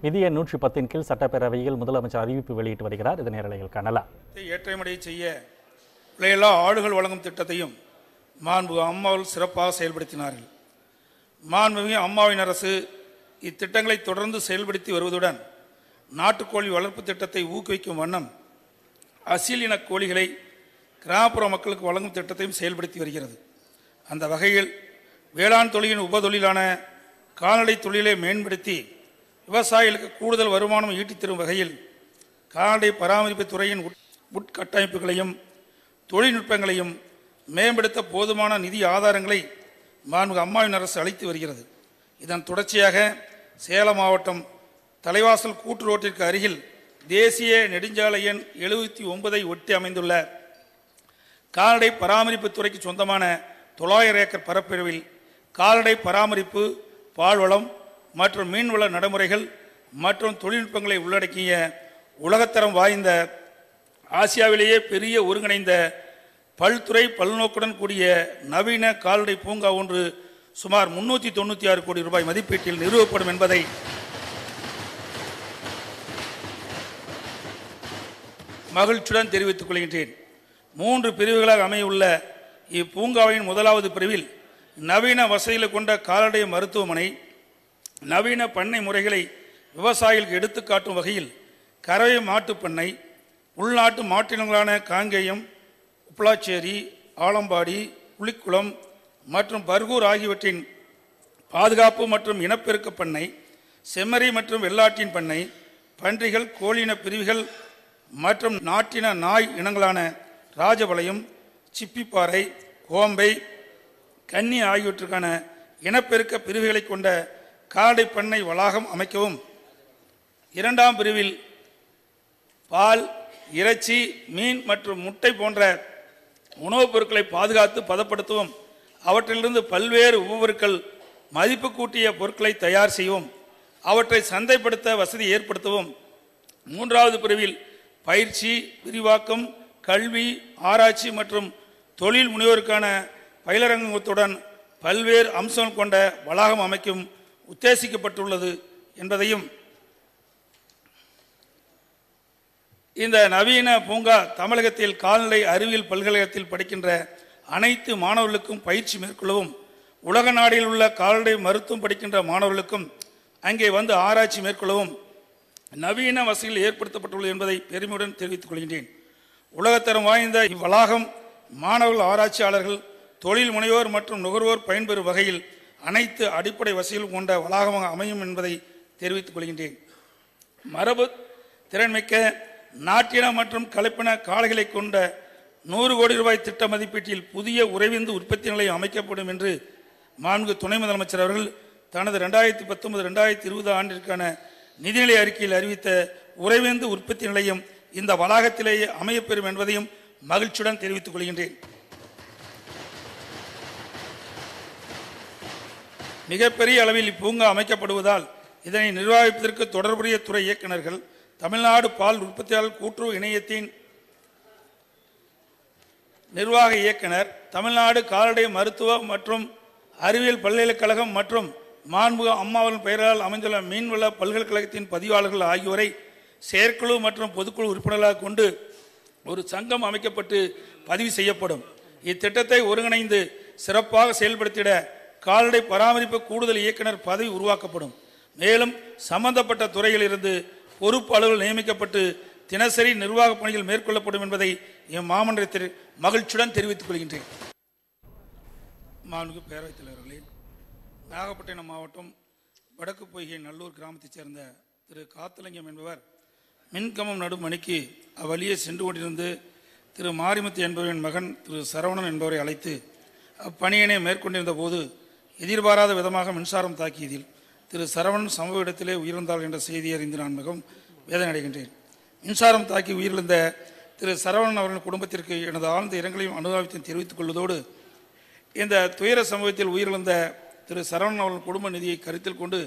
விதி எண் 110 கீழ் சட்டப்பேரவையில் முதலமைச்சர் அறிவிப்பு வெளியிட்டு வருகிறார். இதனை நேரலையில் காணலாம். ஏற்றமடைய செய்ய விலையில்லா ஆடுகள் வழங்கும் திட்டத்தையும் மாண்புமிகு அம்மாவில் சிறப்பாக செயல்படுத்தினார்கள். மாண்புமிகு அம்மாவின் அரசு இத்திட்டங்களை தொடர்ந்து செயல்படுத்தி வருவதுடன் நாட்டுக்கோழி வளர்ப்பு திட்டத்தை ஊக்குவிக்கும் வண்ணம் அசில் இன கோழிகளை கிராமப்புற மக்களுக்கு வழங்கும் திட்டத்தையும் செயல்படுத்தி வருகிறது. அந்த வகையில் வேளாண் தொழிலின் உபதொழிலான கால்நடை தொழிலை மேம்படுத்தி விவசாயிகளுக்கு கூடுதல் வருமானம் ஈட்டித் தரும் வகையில் கால்நடை பராமரிப்பு துறையின் உட்கட்டமைப்புகளையும் தொழில்நுட்பங்களையும் மேம்படுத்த போதுமான நிதி ஆதாரங்களை மாண்புமிகு அம்மாவின் அரசு அளித்து வருகிறது. இதன் தொடர்ச்சியாக சேலம் மாவட்டம் தலைவாசல் கூட்டு ரோட்டிற்கு அருகில் தேசிய நெடுஞ்சாலை எண் 79 ஒட்டி அமைந்துள்ள கால்நடை பராமரிப்பு துறைக்கு சொந்தமான 900 ஏக்கர் பரப்பளவில் கால்நடை பராமரிப்பு, பால்வளம் மற்றும் மீன்வள நடைமுறைகள் மற்றும் தொழில்நுட்பங்களை உள்ளடக்கிய உலகத்தரம் வாய்ந்த ஆசியாவிலேயே பெரிய ஒருங்கிணைந்த பல்துறை பல்நோக்குடன் கூடிய நவீன கால்நடை பூங்கா ஒன்று சுமார் 396 கோடி ரூபாய் மதிப்பீட்டில் நிறுவப்படும் என்பதை மகிழ்ச்சியுடன் தெரிவித்துக் கொள்கின்றேன். 3 பிரிவுகளாக அமையுள்ள இப்பூங்காவின் முதலாவது பிரிவில் நவீன வசதிகளை கொண்ட கால்நடை மருத்துவமனை, நவீன பண்ணை முறைகளை விவசாயிகளுக்கு எடுத்துக்காட்டும் வகையில் கறவை மாட்டுப் பண்ணை, உள்நாட்டு மாட்டினங்களான காங்கேயம், உப்பலாச்சேரி, ஆலம்பாடி, புலிக்குளம் மற்றும் பர்கூர் ஆகியவற்றின் பாதுகாப்பு மற்றும் இனப்பெருக்க பண்ணை, செம்மறி மற்றும் வெள்ளாட்டின் பண்ணை, பன்றிகள், கோழியின பிரிவுகள் மற்றும் நாட்டின நாய் இனங்களான ராஜபாளையம், சிப்பிப்பாறை, கோம்பை, கன்னி ஆகியவற்றுக்கான இனப்பெருக்க பிரிவுகளை கொண்ட கால்நடை பண்ணை வளாகம் அமைக்கவும், 2ஆம் பிரிவில் பால், இறைச்சி, மீன் மற்றும் முட்டை போன்ற உணவுப் பொருட்களை பாதுகாத்து பதப்படுத்தவும், அவற்றிலிருந்து பல்வேறு உபபொருட்கள் மதிப்பு கூட்டிய பொருட்களை தயார் செய்யவும், அவற்றை சந்தைப்படுத்த வசதி ஏற்படுத்தவும், 3வது பிரிவில் பயிற்சி, விரிவாக்கம், கல்வி, ஆராய்ச்சி மற்றும் தொழில் முனைவோருக்கான பயிலரங்கத்துடன் பல்வேறு அம்சங்கள் கொண்ட வளாகம் அமைக்கும் உத்தேசிக்கப்பட்டுள்ளது என்பதையும், இந்த நவீன பூங்கா தமிழகத்தில் கால்நடை அறிவியல் பல்கலைக்கழகத்தில் படிக்கின்ற அனைத்து மாணவர்களுக்கும் பயிற்சி மேற்கொள்ளவும், உலக நாடில் உள்ள கால்நடை மருத்துவம் படிக்கின்ற மாணவர்களுக்கும் அங்கே வந்து ஆராய்ச்சி மேற்கொள்ளவும் நவீன வசதிகள் ஏற்படுத்தப்பட்டுள்ளது என்பதை பெருமையுடன் தெரிவித்துக் கொள்கின்றேன். உலகத்தரம் வாய்ந்த இவ்வளாகம் மாணவர்கள், ஆராய்ச்சியாளர்கள், தொழில் முனைவோர் மற்றும் நுகர்வோர் பயன்பெறும் வகையில் அனைத்து அடிப்படை வசதிகள் கொண்ட வளாகமாக அமையும் என்பதை தெரிவித்துக் கொள்கின்றேன். மரபு திறன்மிக்க நாட்டின மற்றும் கலப்பின காளைகளை கொண்ட 100 கோடி ரூபாய் திட்ட மதிப்பீட்டில் புதிய உறைவிந்து உற்பத்தி நிலையம் அமைக்கப்படும் என்று மாண்புமிகு துணை முதலமைச்சர் அவர்கள் தனது 2019-2020 ஆண்டிற்கான நிதிநிலை அறிக்கையில் அறிவித்த உறைவிந்து உற்பத்தி நிலையம் இந்த வளாகத்திலேயே அமையப்பெறும் என்பதையும் மகிழ்ச்சியுடன் தெரிவித்துக் கொள்கின்றேன். மிகப்பெரிய அளவில் இப்பூங்கா அமைக்கப்படுவதால் இதனை நிர்வகிப்பதற்கு தொடர்புடைய துறை இயக்குநர்கள், தமிழ்நாடு பால் உற்பத்தியாளர் கூட்டுறவு இணையத்தின் நிர்வாக இயக்குனர், தமிழ்நாடு கால்நடை மருத்துவ மற்றும் அறிவியல் பல்கலைக்கழகம் மற்றும் மாண்புமிகு அம்மாவின் பெயரால் அமைந்துள்ள மீன்வள பல்கலைக்கழகத்தின் பதிவாளர்கள் ஆகியோரை செயற்குழு மற்றும் பொதுக்குழு உறுப்பினர்களாக கொண்டு ஒரு சங்கம் அமைக்கப்பட்டு பதிவு செய்யப்படும். இத்திட்டத்தை ஒருங்கிணைந்து சிறப்பாக செயல்படுத்திட கால்நடை பராமரிப்பு கூடுதல் இயக்குனர் பதவி உருவாக்கப்படும். மேலும் சம்பந்தப்பட்ட துறையிலிருந்து பொறுப்பு அலுவலர்கள் நியமிக்கப்பட்டு தினசரி நிர்வாக பணிகள் மேற்கொள்ளப்படும் என்பதை இம்மாமன்றத்தில் மகிழ்ச்சியுடன் தெரிவித்துக் கொள்கின்றேன். மாண்புமிகு பேரவைத் தலைவர்களே, நாகப்பட்டினம் மாவட்டம் வடக்கு பொய்கை நல்லூர் கிராமத்தைச் சேர்ந்த திரு காத்தலிங்கம் என்பவர் மின்கம்பம் நடும் பணிக்கு அவ்வழியே சென்று கொண்டிருந்து திரு மாரிமுத்து என்பவரின் மகன் திரு சரவணன் என்பவரை அழைத்து அப்பணியினை மேற்கொண்டிருந்த போது எதிர்பாராத விதமாக மின்சாரம் தாக்கியதில் திரு சரவணன் சம்பவ இடத்திலே உயிரிழந்தார் என்ற செய்தி அறிந்து நான் மிகவும் வேதனை அடைகின்றேன். மின்சாரம் தாக்கி உயிரிழந்த திரு சரவணன் அவர்களின் குடும்பத்திற்கு எனது ஆழ்ந்த இரங்கலையும் அனுதாபத்தையும் தெரிவித்துக் கொள்வதோடு, இந்த துயர சம்பவத்தில் உயிரிழந்த திரு சரவணன் அவர்கள் குடும்ப நிலையை கருத்தில் கொண்டு